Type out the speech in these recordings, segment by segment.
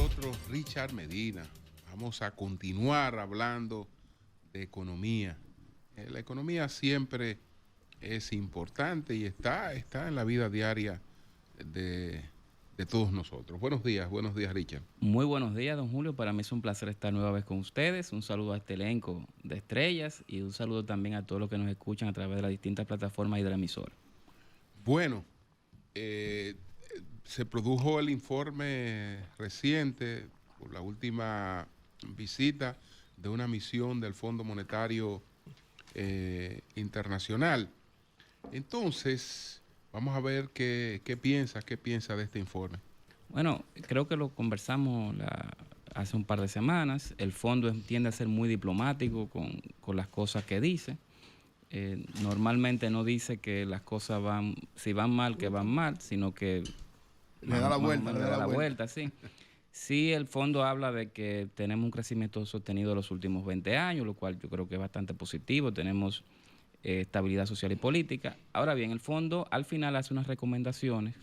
nosotros Richard Medina. Vamos a continuar hablando de economía. La economía siempre es importante y está en la vida diaria de todos nosotros. Buenos días, Richard. Muy buenos días, don Julio. Para mí es un placer estar nueva vez con ustedes. Un saludo a este elenco de estrellas y un saludo también a todos los que nos escuchan a través de las distintas plataformas y de la emisora. Bueno, se produjo el informe reciente por la última visita de una misión del Fondo Monetario Internacional. Entonces, vamos a ver qué piensa de este informe. Bueno, creo que lo conversamos hace un par de semanas. El fondo tiende a ser muy diplomático con las cosas que dice. Normalmente no dice que las cosas si van mal, que van mal, sino que le da la vuelta, sí. Sí, el fondo habla de que tenemos un crecimiento sostenido de los últimos 20 años, lo cual yo creo que es bastante positivo. Tenemos estabilidad social y política. Ahora bien, el fondo al final hace unas recomendaciones,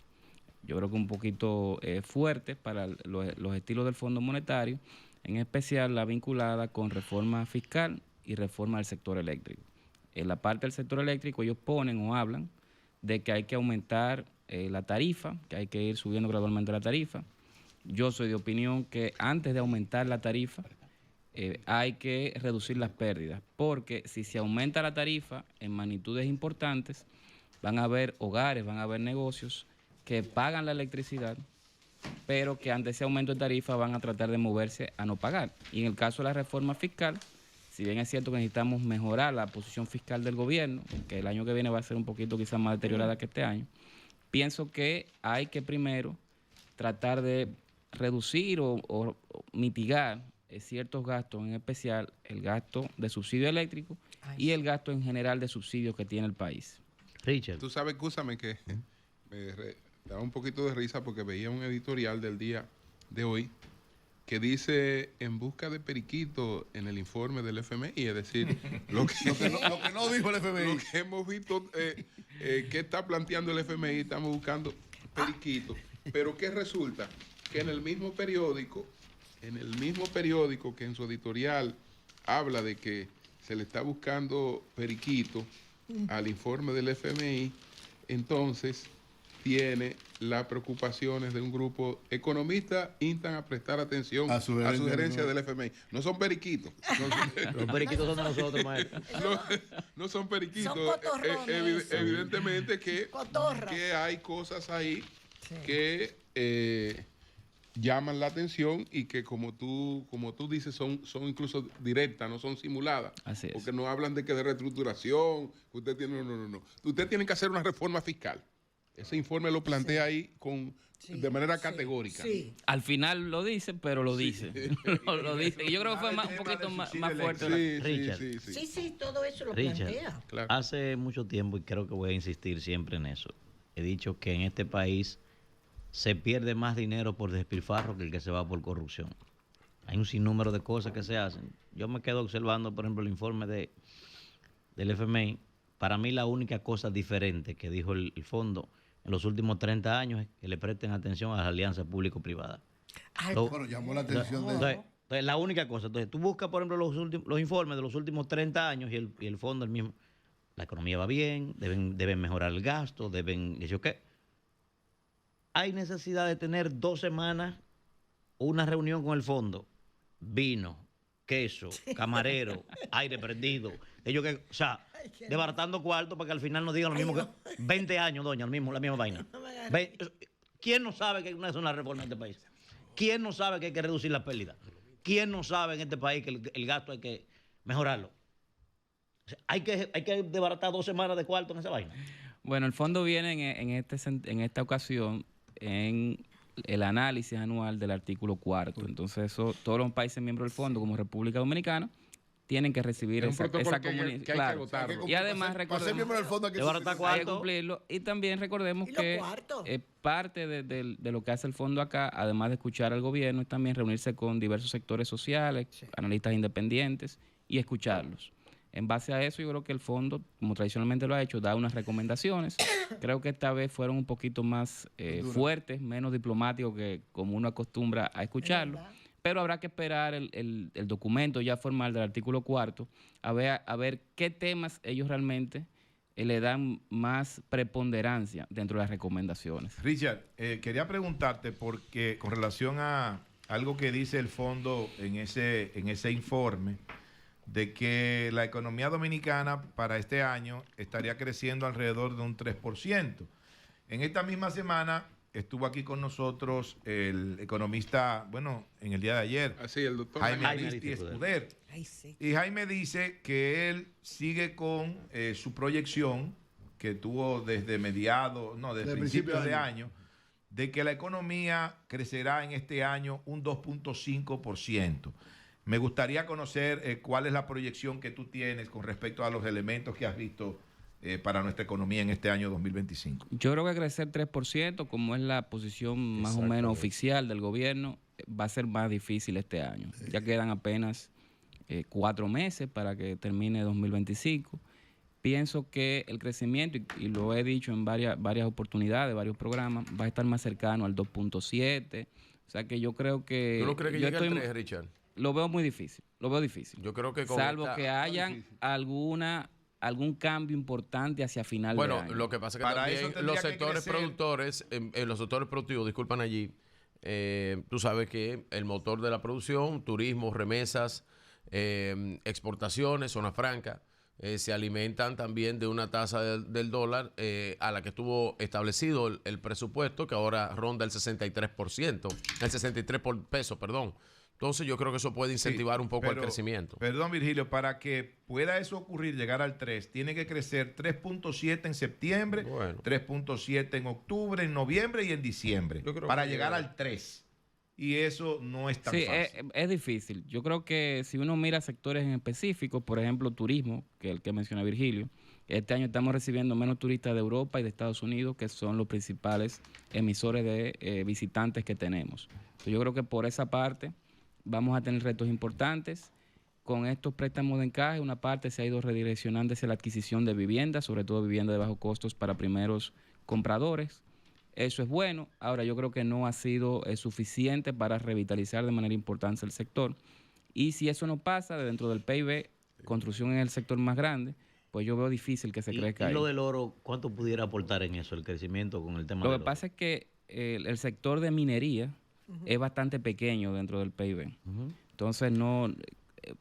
yo creo que un poquito fuertes para los estilos del Fondo Monetario, en especial la vinculada con reforma fiscal y reforma del sector eléctrico. En la parte del sector eléctrico ellos ponen o hablan de que hay que aumentar la tarifa, que hay que ir subiendo gradualmente la tarifa. Yo soy de opinión que antes de aumentar la tarifa hay que reducir las pérdidas, porque si se aumenta la tarifa en magnitudes importantes, van a haber hogares, van a haber negocios que pagan la electricidad, pero que ante ese aumento de tarifa van a tratar de moverse a no pagar. Y en el caso de la reforma fiscal, si bien es cierto que necesitamos mejorar la posición fiscal del gobierno, que el año que viene va a ser un poquito quizás más deteriorada que este año, pienso que hay que primero tratar de reducir o mitigar ciertos gastos, en especial el gasto de subsidio eléctrico y el gasto en general de subsidios que tiene el país. Richard. Tú sabes, escúchame, que me daba un poquito de risa porque veía un editorial del día de hoy que dice en busca de periquito en el informe del FMI, es decir, lo que no dijo el FMI. Lo que hemos visto que está planteando el FMI, estamos buscando periquito. Pero ¿qué resulta? Que en el mismo periódico que en su editorial habla de que se le está buscando periquito al informe del FMI, entonces tiene las preocupaciones de un grupo economistas, instan a prestar atención a sugerencias del FMI. No son periquitos. Los periquitos son de nosotros, maestro. No son periquitos. Son evidentemente que hay cosas ahí que llaman la atención y que como tú dices son incluso directas, no son simuladas. Así es. Porque no hablan de que de reestructuración, usted tiene no. Usted tiene que hacer una reforma fiscal. Ese informe lo plantea ahí de manera categórica. Sí. Al final lo dice, pero lo dice. lo dice. Y yo creo que fue un poquito más fuerte. Richard. Sí, todo eso lo Richard, plantea. Claro. Hace mucho tiempo, y creo que voy a insistir siempre en eso, he dicho que en este país se pierde más dinero por despilfarro que el que se va por corrupción. Hay un sinnúmero de cosas que se hacen. Yo me quedo observando, por ejemplo, el informe del FMI. Para mí la única cosa diferente que dijo el fondo en los últimos 30 años es que le presten atención a las alianzas público-privadas. Bueno, llamó la atención de entonces, la única cosa. Entonces, tú buscas, por ejemplo, los informes de los últimos 30 años y el fondo el mismo. La economía va bien, deben mejorar el gasto, ¿qué? Hay necesidad de tener 2 semanas una reunión con el fondo. Vino, queso, camarero, aire prendido. Desbaratando cuarto para que al final nos digan lo mismo que 20 años, doña, la misma vaina. ¿Quién no sabe que no es una reforma en este país? ¿Quién no sabe que hay que reducir la pérdida? ¿Quién no sabe en este país que el gasto hay que mejorarlo? Hay que desbaratar 2 semanas de cuarto en esa vaina. Bueno, el fondo viene en esta ocasión en el análisis anual del artículo 4. Entonces, todos los países miembros del fondo, como República Dominicana, tienen que recibir esa comunicación. Claro. Y además recordemos hay que cumplirlo. Y también recordemos que parte de lo que hace el fondo acá, además de escuchar al gobierno, es también reunirse con diversos sectores sociales, analistas independientes y escucharlos. En base a eso, yo creo que el fondo, como tradicionalmente lo ha hecho, da unas recomendaciones. Creo que esta vez fueron un poquito más fuertes, menos diplomáticos que como uno acostumbra a escucharlo. Pero habrá que esperar el documento ya formal del artículo 4 a ver qué temas ellos realmente le dan más preponderancia dentro de las recomendaciones. Richard, quería preguntarte porque con relación a algo que dice el fondo en ese informe, de que la economía dominicana para este año estaría creciendo alrededor de un 3%. En esta misma semana estuvo aquí con nosotros el economista, bueno, en el día de ayer, el doctor Jaime Aristi Escuder. Y Jaime dice que él sigue con su proyección que tuvo desde principios de año, de que la economía crecerá en este año un 2.5%. Me gustaría conocer cuál es la proyección que tú tienes con respecto a los elementos que has visto para nuestra economía en este año 2025. Yo creo que crecer 3%, como es la posición más o menos oficial del gobierno, va a ser más difícil este año. Ya quedan apenas 4 meses para que termine 2025. Pienso que el crecimiento, y lo he dicho en varias oportunidades, varios programas, va a estar más cercano al 2.7. O sea que yo creo que... ¿Tú no crees que llegue al 3, Richard? Lo veo muy difícil, Yo creo que salvo que hayan algún cambio importante hacia final de año. Bueno, lo que pasa es que para también los sectores productores, los sectores productivos, disculpan allí, tú sabes que el motor de la producción, turismo, remesas, exportaciones, zona franca, se alimentan también de una tasa del dólar a la que estuvo establecido el presupuesto, que ahora ronda el 63%, el 63 pesos, perdón. Entonces yo creo que eso puede incentivar un poco el crecimiento. Perdón, Virgilio, para que pueda eso ocurrir, llegar al 3, tiene que crecer 3.7 en septiembre, 3.7 en octubre, en noviembre y en diciembre, para llegar al 3. Y eso no es tan fácil. Es difícil. Yo creo que si uno mira sectores en específico, por ejemplo, turismo, que es el que menciona Virgilio, este año estamos recibiendo menos turistas de Europa y de Estados Unidos, que son los principales emisores de visitantes que tenemos. Entonces, yo creo que por esa parte vamos a tener retos importantes. Con estos préstamos de encaje, una parte se ha ido redireccionando hacia la adquisición de viviendas, sobre todo viviendas de bajos costos para primeros compradores. Eso es bueno. Ahora, yo creo que no ha sido suficiente para revitalizar de manera importante el sector. Y si eso no pasa, dentro del PIB, construcción es el sector más grande, pues yo veo difícil que se crezca ahí. ¿Y lo del oro, cuánto pudiera aportar en eso, el crecimiento con el tema del oro? Lo que pasa es que el sector de minería es bastante pequeño dentro del PIB. Entonces,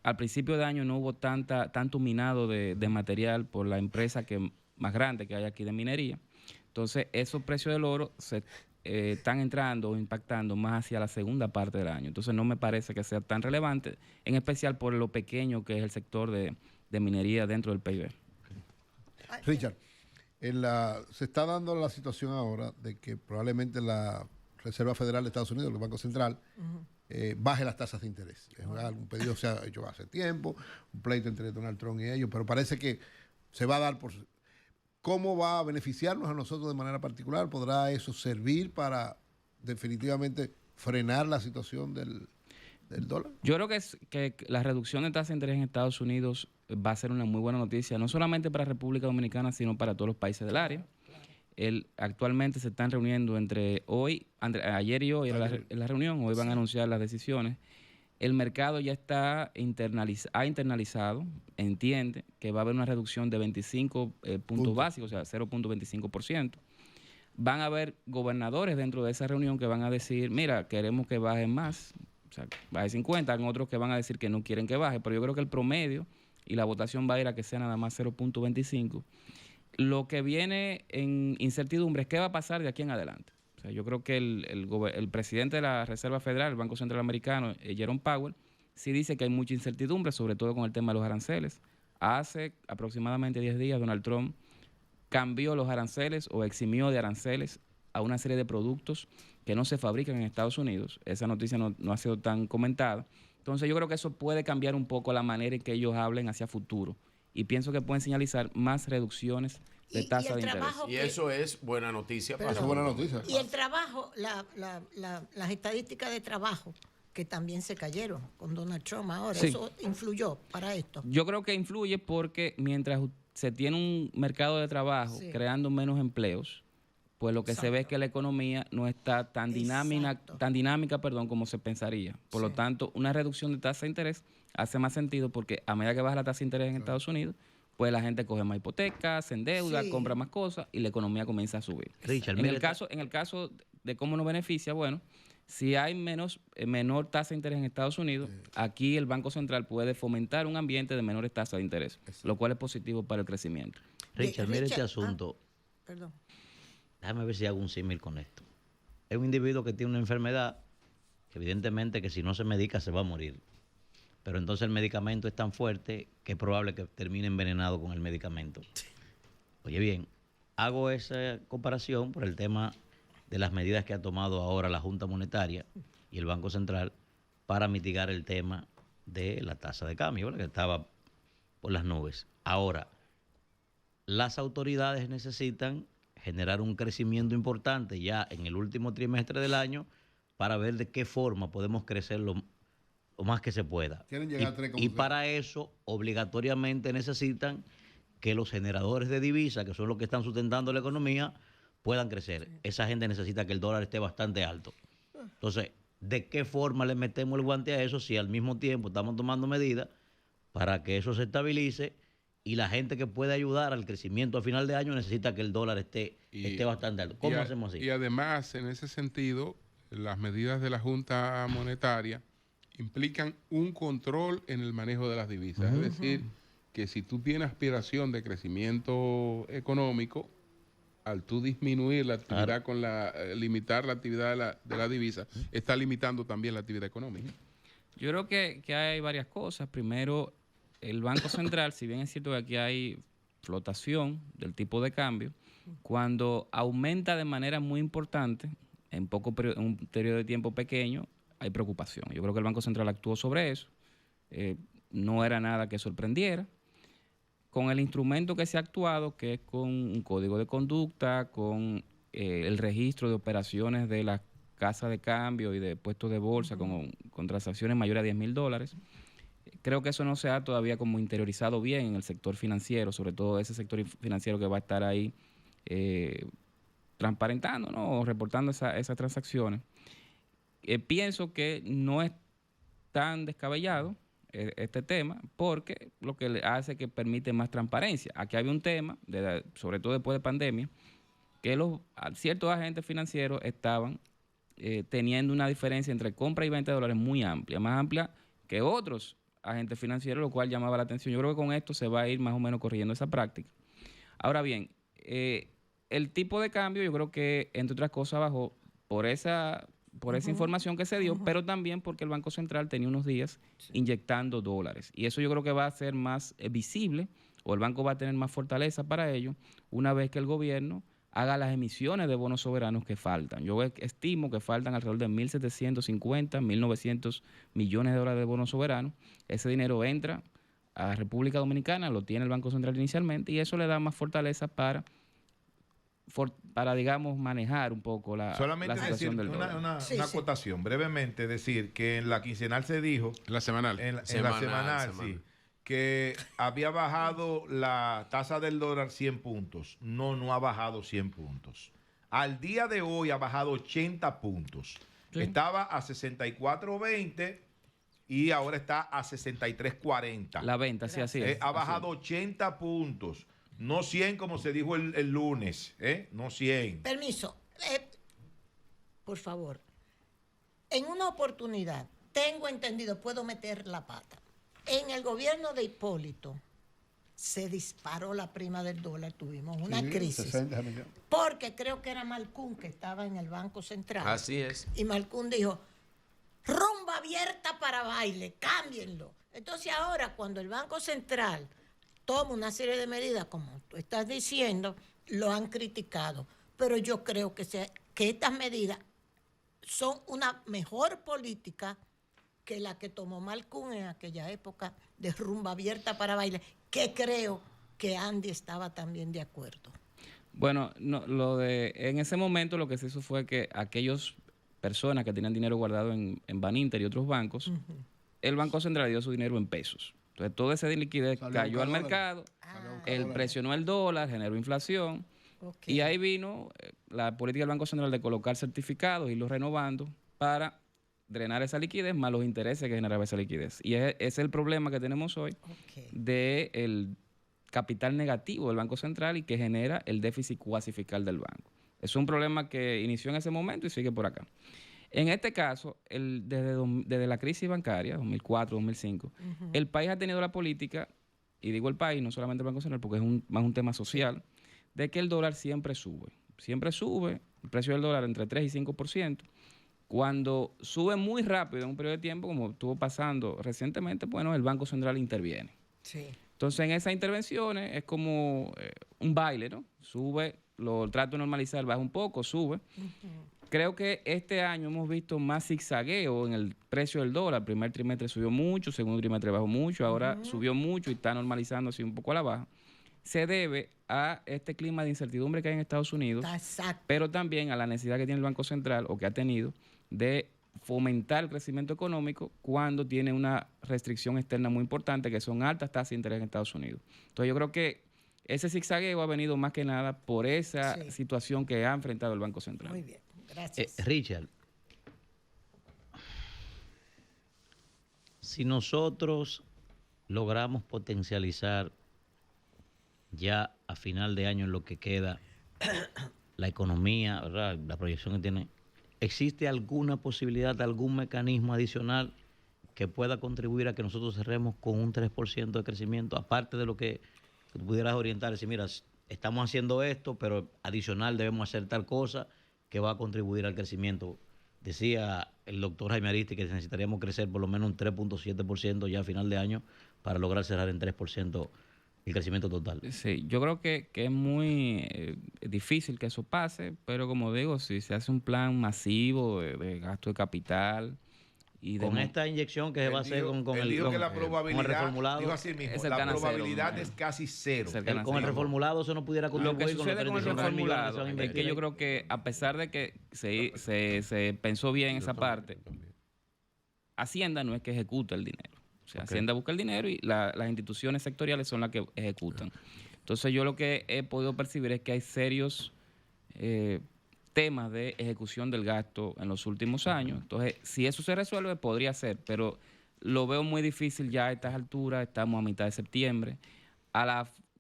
al principio de año no hubo tanto minado de material por la empresa más grande que hay aquí de minería. Entonces, esos precios del oro se están entrando o impactando más hacia la segunda parte del año. Entonces, no me parece que sea tan relevante, en especial por lo pequeño que es el sector de minería dentro del PIB. Richard, se está dando la situación ahora de que probablemente la Reserva Federal de Estados Unidos, el Banco Central, baje las tasas de interés. Es un pedido se ha hecho hace tiempo, un pleito entre Donald Trump y ellos, pero parece que se va a dar por... ¿Cómo va a beneficiarnos a nosotros de manera particular? ¿Podrá eso servir para definitivamente frenar la situación del dólar? Yo creo que la reducción de tasas de interés en Estados Unidos va a ser una muy buena noticia, no solamente para República Dominicana, sino para todos los países del área. Actualmente se están reuniendo ayer y hoy en la reunión, hoy van a anunciar las decisiones. El mercado ya ha internalizado, entiende que va a haber una reducción de 25 puntos básicos, o sea, 0.25%. Van a haber gobernadores dentro de esa reunión que van a decir, mira, queremos que baje más, o sea, baje 50, hay otros que van a decir que no quieren que baje, pero yo creo que el promedio y la votación va a ir a que sea nada más 0.25. Lo que viene en incertidumbre es qué va a pasar de aquí en adelante. O sea, yo creo que el presidente de la Reserva Federal, el Banco Central Americano, Jerome Powell, sí dice que hay mucha incertidumbre, sobre todo con el tema de los aranceles. Hace aproximadamente 10 días, Donald Trump cambió los aranceles o eximió de aranceles a una serie de productos que no se fabrican en Estados Unidos. Esa noticia no ha sido tan comentada. Entonces, yo creo que eso puede cambiar un poco la manera en que ellos hablen hacia futuro. Y pienso que pueden señalizar más reducciones de tasa de interés. Y eso es buena noticia. Eso es buena noticia. Y el trabajo, las estadísticas de trabajo que también se cayeron con Donald Trump ahora. Sí. ¿Eso influyó para esto? Yo creo que influye porque mientras se tiene un mercado de trabajo Sí. creando menos empleos, pues lo que se ve es que la economía no está tan dinámica, como se pensaría. Por lo Sí. tanto, una reducción de tasa de interés hace más sentido porque a medida que baja la tasa de interés en Estados Unidos, pues la gente coge más hipotecas, se endeuda, Sí. compra más cosas y la economía comienza a subir. Richard, En mire, el caso de cómo nos beneficia, bueno, si hay menor tasa de interés en Estados Unidos, aquí el Banco Central puede fomentar un ambiente de menores tasas de interés, lo cual es positivo para el crecimiento. Richard, mire este Richard, asunto. Perdón. Déjame ver si hago un símil con esto. Es un individuo que tiene una enfermedad que evidentemente que si no se medica se va a morir. Pero entonces el medicamento es tan fuerte que es probable que termine envenenado con el medicamento. Oye bien, hago esa comparación por el tema de las medidas que ha tomado ahora la Junta Monetaria y el Banco Central para mitigar el tema de la tasa de cambio, ¿verdad? Que estaba por las nubes. Ahora, las autoridades necesitan generar un crecimiento importante ya en el último trimestre del año para ver de qué forma podemos crecer lo más que se pueda. Quieren llegar a 3 como Y sea. para eso, obligatoriamente necesitan que los generadores de divisas, que son los que están sustentando la economía, puedan crecer. Esa gente necesita que el dólar esté bastante alto. Entonces, ¿de qué forma le metemos el guante a eso si al mismo tiempo estamos tomando medidas para que eso se estabilice? Y la gente que puede ayudar al crecimiento a final de año necesita que el dólar esté bastante alto. ¿Cómo hacemos así? Y además, en ese sentido, las medidas de la Junta Monetaria implican un control en el manejo de las divisas. Es decir, que si tú tienes aspiración de crecimiento económico, al tú disminuir la actividad limitar la actividad de la divisa, está limitando también la actividad económica. Yo creo que hay varias cosas. Primero, el Banco Central, si bien es cierto que aquí hay flotación del tipo de cambio, cuando aumenta de manera muy importante, en un periodo de tiempo pequeño, hay preocupación. Yo creo que el Banco Central actuó sobre eso. No era nada que sorprendiera. Con el instrumento que se ha actuado, que es con un código de conducta, con el registro de operaciones de las casas de cambio y de puestos de bolsa con transacciones mayores a $10,000, creo que eso no se ha todavía como interiorizado bien en el sector financiero, sobre todo ese sector financiero que va a estar ahí transparentando, ¿no? O reportando esas transacciones. Pienso que no es tan descabellado este tema porque lo que le hace que permite más transparencia. Aquí había un tema, sobre todo después de pandemia, que ciertos agentes financieros estaban teniendo una diferencia entre compra y venta de dólares muy amplia, más amplia que otros agentes financieros, lo cual llamaba la atención. Yo creo que con esto se va a ir más o menos corrigiendo esa práctica. Ahora bien, el tipo de cambio yo creo que, entre otras cosas, bajó por esa información que se dio, pero también porque el Banco Central tenía unos días inyectando dólares. Y eso yo creo que va a ser más visible, o el banco va a tener más fortaleza para ello, una vez que el gobierno haga las emisiones de bonos soberanos que faltan. Yo estimo que faltan alrededor de 1.750, 1.900 millones de dólares de bonos soberanos. Ese dinero entra a República Dominicana, lo tiene el Banco Central inicialmente, y eso le da más fortaleza para digamos, manejar un poco la situación del dólar. Una acotación, brevemente, decir que en la quincenal se dijo, La semanal. en la semanal, sí, que había bajado la tasa del dólar 100 puntos. No ha bajado 100 puntos. Al día de hoy ha bajado 80 puntos. Sí. Estaba a 64.20 y ahora está a 63.40. La venta, sí, así es. Ha bajado 80 puntos. No 100 como se dijo el lunes. No 100. Permiso. Por favor. En una oportunidad, tengo entendido, puedo meter la pata. En el gobierno de Hipólito se disparó la prima del dólar, tuvimos una crisis. 60 millones. Porque creo que era Malcún que estaba en el Banco Central. Así es. Y Malcún dijo, rumba abierta para baile, cámbienlo. Entonces ahora cuando el Banco Central toma una serie de medidas, como tú estás diciendo, lo han criticado. Pero yo creo que estas medidas son una mejor política que la que tomó Malcún en aquella época de rumba abierta para baile, que creo que Andy estaba también de acuerdo. Bueno, en ese momento lo que se hizo fue que aquellos personas que tenían dinero guardado en Baninter y otros bancos, el Banco Central dio su dinero en pesos. Entonces, toda esa liquidez cayó al mercado, él presionó el dólar, generó inflación, y ahí vino la política del Banco Central de colocar certificados y los renovando para drenar esa liquidez más los intereses que generaba esa liquidez. Y ese es el problema que tenemos hoy del capital negativo del Banco Central y que genera el déficit cuasi fiscal del banco. Es un problema que inició en ese momento y sigue por acá. En este caso, desde la crisis bancaria, 2004, 2005, el país ha tenido la política, y digo el país, no solamente el Banco Central, porque es más un tema social, de que el dólar siempre sube. Siempre sube, el precio del dólar entre 3 y 5%. Cuando sube muy rápido en un periodo de tiempo, como estuvo pasando recientemente, bueno, el Banco Central interviene. Sí. Entonces, en esas intervenciones es como un baile, ¿no? Sube, lo trato de normalizar, baja un poco, sube. Creo que este año hemos visto más zigzagueo en el precio del dólar. El primer trimestre subió mucho, el segundo trimestre bajó mucho, ahora subió mucho y está normalizándose un poco a la baja. Se debe a este clima de incertidumbre que hay en Estados Unidos, pero también a la necesidad que tiene el Banco Central, o que ha tenido, de fomentar el crecimiento económico cuando tiene una restricción externa muy importante, que son altas tasas de interés en Estados Unidos. Entonces yo creo que ese zigzagueo ha venido más que nada por esa situación que ha enfrentado el Banco Central. Muy bien, gracias. Richard, si nosotros logramos potencializar ya a final de año en lo que queda la economía, ¿verdad?, la proyección que tiene, ¿existe alguna posibilidad de algún mecanismo adicional que pueda contribuir a que nosotros cerremos con un 3% de crecimiento, aparte de lo que tú pudieras orientar, decir, mira, estamos haciendo esto, pero adicional debemos hacer tal cosa que va a contribuir al crecimiento? Decía el doctor Jaime Aristi que necesitaríamos crecer por lo menos un 3.7% ya a final de año para lograr cerrar en 3% el crecimiento total. Sí, yo creo que es muy difícil que eso pase, pero como digo, si se hace un plan masivo de gasto de capital y con esta inyección que se va a hacer con el reformulado, dijo así mismo, la probabilidad es casi cero. Con el reformulado eso no pudiera contribuir. Lo que sucede con el reformulado es que yo creo que a pesar de que se pensó bien esa parte, Hacienda no es que ejecuta el dinero. O sea, Hacienda busca el dinero y las instituciones sectoriales son las que ejecutan. Entonces yo lo que he podido percibir es que hay serios temas de ejecución del gasto en los últimos años. Entonces, si eso se resuelve, podría ser, pero lo veo muy difícil ya a estas alturas. Estamos a mitad de septiembre.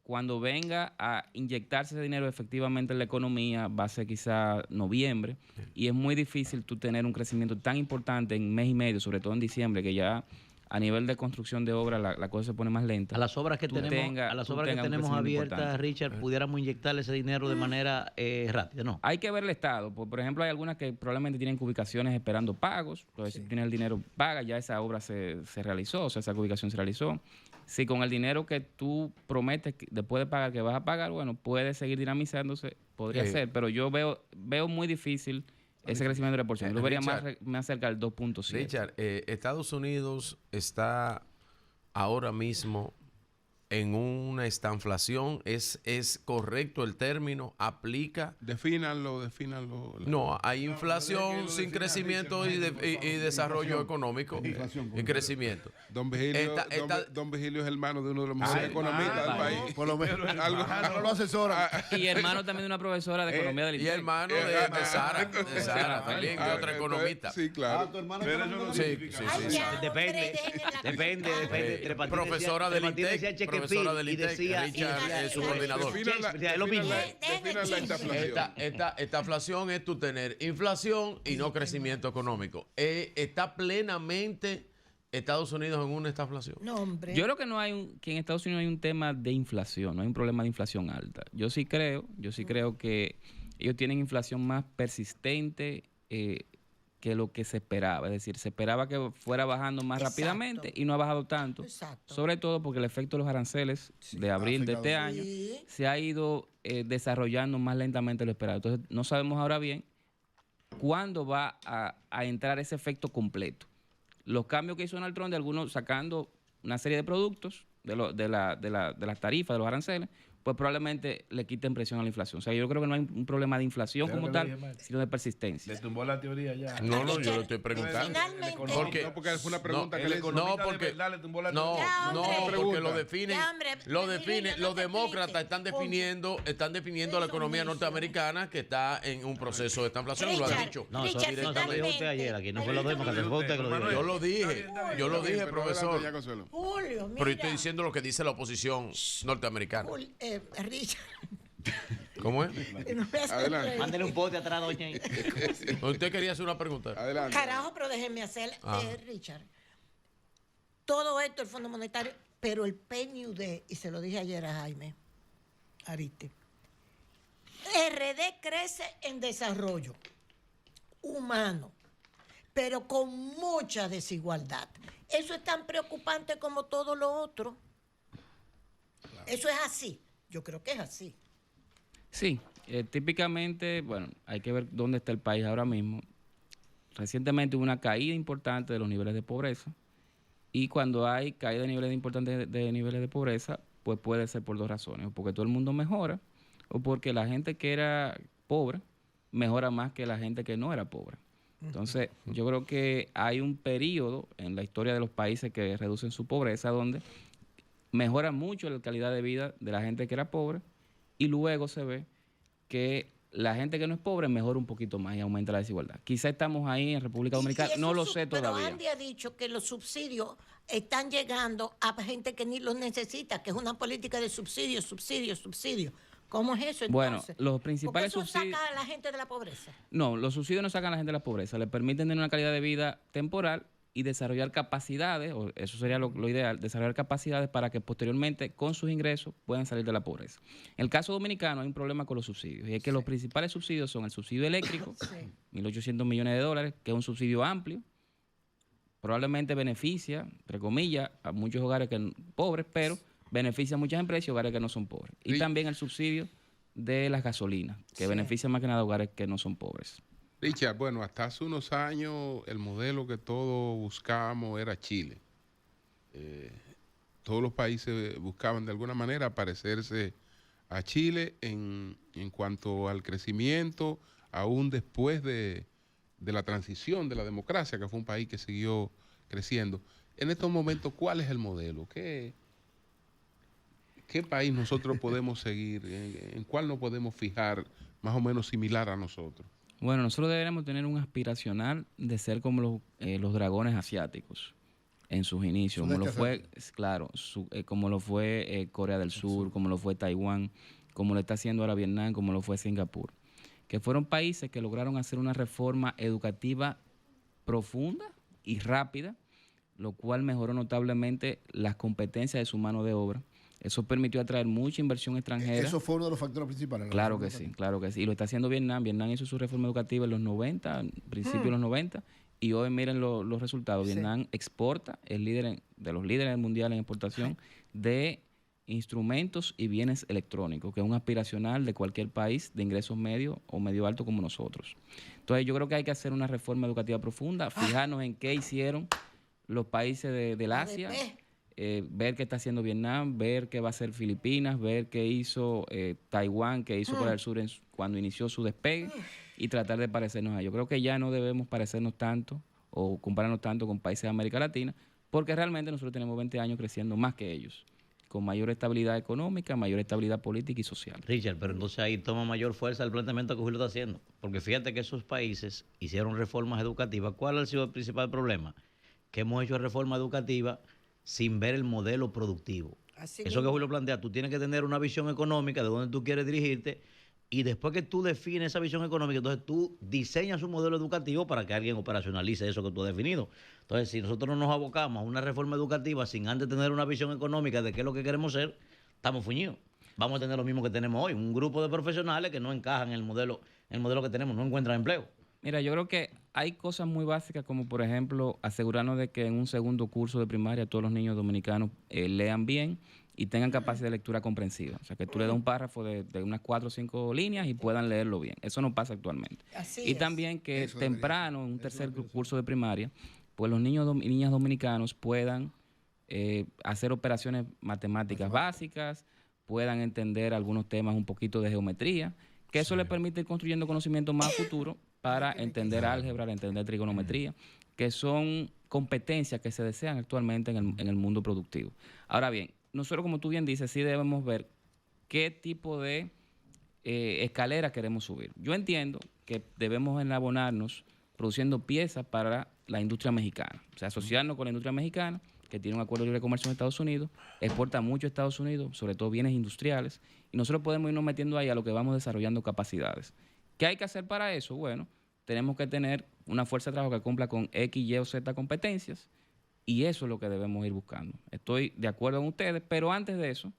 Cuando venga a inyectarse ese dinero efectivamente en la economía, va a ser quizá noviembre, y es muy difícil tú tener un crecimiento tan importante en mes y medio, sobre todo en diciembre, que ya a nivel de construcción de obras la cosa se pone más lenta. A las obras que tenemos abiertas, Richard, pudiéramos inyectarle ese dinero de manera rápida, ¿no? Hay que ver el estado. Por ejemplo, hay algunas que probablemente tienen ubicaciones esperando pagos. Entonces, si tienes el dinero, paga, ya esa obra se realizó, o sea, esa ubicación se realizó. Si con el dinero que tú prometes después de pagar que vas a pagar, bueno, puede seguir dinamizándose, podría ser, pero yo veo muy difícil ese crecimiento de 3%. Lo vería más cerca del 2.7. Richard, Estados Unidos está ahora mismo en una estanflación. ¿Es correcto el término? ¿Aplica? Defínanlo. No, hay inflación sin crecimiento y desarrollo económico. Y crecimiento. Don Vigilio es hermano de uno de los mejores economistas del país. Por lo menos algo lo asesora. Y hermano también de una profesora de economía del INTEC. Y hermano de Sara, también, de otra economista. Sí, claro. Tu hermano sí. Depende. Profesora del INTEC. Profesora del INTEC, Richard es su coordinador. Es lo mismo. Defina la inflación. Esta inflación es tu tener inflación y no crecimiento económico. ¿Está plenamente Estados Unidos en una estanflación? No, hombre. Yo creo que en Estados Unidos hay un tema de inflación, no hay un problema de inflación alta. Yo sí creo que ellos tienen inflación más persistente que lo que se esperaba. Es decir, se esperaba que fuera bajando más rápidamente y no ha bajado tanto. Sobre todo porque el efecto de los aranceles de abril de este año se ha ido desarrollando más lentamente de lo esperado. Entonces, no sabemos ahora bien cuándo va a entrar ese efecto completo. Los cambios que hizo Donald Trump, de algunos sacando una serie de productos de las tarifas, de los aranceles, pues probablemente le quiten presión a la inflación. O sea, yo creo que no hay un problema de inflación Creo como que lo tal, dije mal. sino de persistencia. Le tumbó la teoría ya. No, no, yo le estoy preguntando. Finalmente, Porque- No, porque fue una pregunta No, que el le hizo. economista No, porque- de verdad le tumbó la No, teoría. Ya, no, hombre. porque lo definen, Ya, hombre, lo mira, definen, no los te demócratas expliques. están definiendo la Eso economía mismo. norteamericana que está en un proceso de estanflación, lo ha Richard, dicho. No, eso Richard, no, lo dijo usted ayer aquí, no fue los demócratas, fue usted que lo dijo. Yo lo dije, yo lo dije, Pero adelante profesor. ya, Consuelo. Julio, mira. Pero yo estoy diciendo lo que dice la oposición norteamericana. Richard, ¿Cómo es? que no me hace Adelante. reír. Mándele un pote atrás, doña. Usted quería hacer una pregunta. Adelante. Carajo, pero déjeme hacer, Ah. Richard. Todo esto, el Fondo Monetario, pero el PNUD, y se lo dije ayer a Jaime Ariste, RD crece en desarrollo humano, pero con mucha desigualdad. Eso es tan preocupante como todo lo otro. Eso es así. Yo creo que es así. Sí, típicamente, bueno, hay que ver dónde está el país ahora mismo. Recientemente hubo una caída importante de los niveles de pobreza y cuando hay caída de niveles importantes de niveles de pobreza, pues puede ser por dos razones, o porque todo el mundo mejora o porque la gente que era pobre mejora más que la gente que no era pobre. Entonces, yo creo que hay un periodo en la historia de los países que reducen su pobreza donde mejora mucho la calidad de vida de la gente que era pobre y luego se ve que la gente que no es pobre mejora un poquito más y aumenta la desigualdad. Quizá estamos ahí en República Dominicana, no lo sé Pero todavía. Andy ha dicho que los subsidios están llegando a gente que ni los necesita, que es una política de subsidios, subsidios, subsidios. ¿Cómo es eso entonces? Bueno, los principales ¿Por qué eso subsidios... saca a la gente de la pobreza? No, los subsidios no sacan a la gente de la pobreza, le permiten tener una calidad de vida temporal y desarrollar capacidades, o eso sería lo ideal, desarrollar capacidades para que posteriormente con sus ingresos puedan salir de la pobreza. En el caso dominicano hay un problema con los subsidios, y es que los principales subsidios son el subsidio eléctrico, 1.800 millones de dólares, que es un subsidio amplio, probablemente beneficia, entre comillas, a muchos hogares pobres, pero beneficia a muchas empresas y hogares que no son pobres. Y Sí. también el subsidio de las gasolinas, que beneficia más que nada a hogares que no son pobres. Richard, bueno, hasta hace unos años el modelo que todos buscábamos era Chile. Todos los países buscaban de alguna manera parecerse a Chile en cuanto al crecimiento, aún después de la transición de la democracia, que fue un país que siguió creciendo. En estos momentos, ¿cuál es el modelo? ¿Qué país nosotros podemos seguir? ¿En cuál nos podemos fijar más o menos similar a nosotros? Bueno, nosotros deberíamos tener un aspiracional de ser como los dragones asiáticos en sus inicios, como lo fue, claro, como lo fue Corea del Sur, como lo fue Taiwán, como lo está haciendo ahora Vietnam, como lo fue Singapur, que fueron países que lograron hacer una reforma educativa profunda y rápida, lo cual mejoró notablemente las competencias de su mano de obra. Eso permitió atraer mucha inversión extranjera. Eso fue uno de los factores principales. Claro que sí, claro que sí. Y lo está haciendo Vietnam. Vietnam hizo su reforma educativa en los 90, principios de los 90, y hoy miren los resultados. Sí. Vietnam exporta, es líder de los líderes mundiales en exportación de instrumentos y bienes electrónicos, que es un aspiracional de cualquier país de ingresos medios o medio alto como nosotros. Entonces yo creo que hay que hacer una reforma educativa profunda, fijarnos en qué hicieron los países del Asia, ver qué está haciendo Vietnam, ver qué va a hacer Filipinas, ver qué hizo Taiwán, qué hizo Corea del Sur cuando inició su despegue y tratar de parecernos a ellos. Creo que ya no debemos parecernos tanto o compararnos tanto con países de América Latina, porque realmente nosotros tenemos 20 años creciendo más que ellos, con mayor estabilidad económica, mayor estabilidad política y social. Richard, pero entonces ahí toma mayor fuerza el planteamiento que Julio está haciendo, porque fíjate que esos países hicieron reformas educativas. ¿Cuál ha sido el principal problema? Que hemos hecho reforma educativa sin ver el modelo productivo. Así Eso que mismo. Julio plantea, tú tienes que tener una visión económica de dónde tú quieres dirigirte y después que tú defines esa visión económica, entonces tú diseñas un modelo educativo para que alguien operacionalice eso que tú has definido. Entonces, si nosotros no nos abocamos a una reforma educativa sin antes tener una visión económica de qué es lo que queremos ser, estamos fuñidos. Vamos a tener lo mismo que tenemos hoy, un grupo de profesionales que no encajan en el modelo que tenemos, no encuentran empleo. Mira, yo creo que hay cosas muy básicas como, por ejemplo, asegurarnos de que en un segundo curso de primaria todos los niños dominicanos lean bien y tengan capacidad de lectura comprensiva. O sea, que tú le das un párrafo de unas 4 o 5 líneas y puedan leerlo bien. Eso no pasa actualmente. Así Y es. también que Eso temprano, en un tercer curso de primaria, pues los niños y niñas dominicanos puedan hacer operaciones matemáticas básicas, puedan entender algunos temas un poquito de geometría, que eso les permite ir construyendo conocimientos más futuros para entender álgebra, entender trigonometría, que son competencias que se desean actualmente en el mundo productivo. Ahora bien, nosotros, como tú bien dices, sí debemos ver qué tipo de escalera queremos subir. Yo entiendo que debemos enabonarnos produciendo piezas para la industria mexicana, o sea, asociarnos con la industria mexicana, que tiene un acuerdo de libre comercio en Estados Unidos, exporta mucho a Estados Unidos, sobre todo bienes industriales, y nosotros podemos irnos metiendo ahí a lo que vamos desarrollando capacidades. ¿Qué hay que hacer para eso? Bueno, tenemos que tener una fuerza de trabajo que cumpla con X, Y o Z competencias, y eso es lo que debemos ir buscando. Estoy de acuerdo con ustedes, pero antes de eso,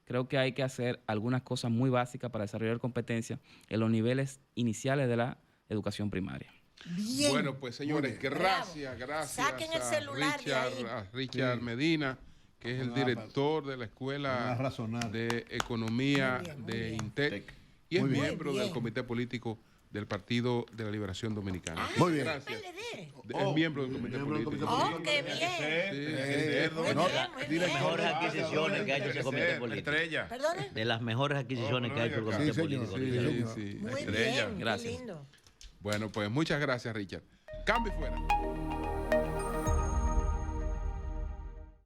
creo que hay que hacer algunas cosas muy básicas para desarrollar competencias en los niveles iniciales de la educación primaria. Bien. Bueno, pues señores, gracias Saquen el celular de ahí. a Richard Medina, que es el director de la Escuela de Economía de INTEC y es Muy bien. miembro del Comité Político del Partido de la Liberación Dominicana. Muy bien. Gracias. Es miembro del Comité Político. Oh, qué bien. Muy No, bien, muy de bien. las mejores adquisiciones que ha hecho ese comité político. Estrella. ¿Perdone? De las mejores adquisiciones que ha hecho el comité Sí, señor. político. Sí, sí. Muy Estrella. bien, Gracias. qué lindo. Bueno, pues muchas gracias, Richard. Cambio y fuera.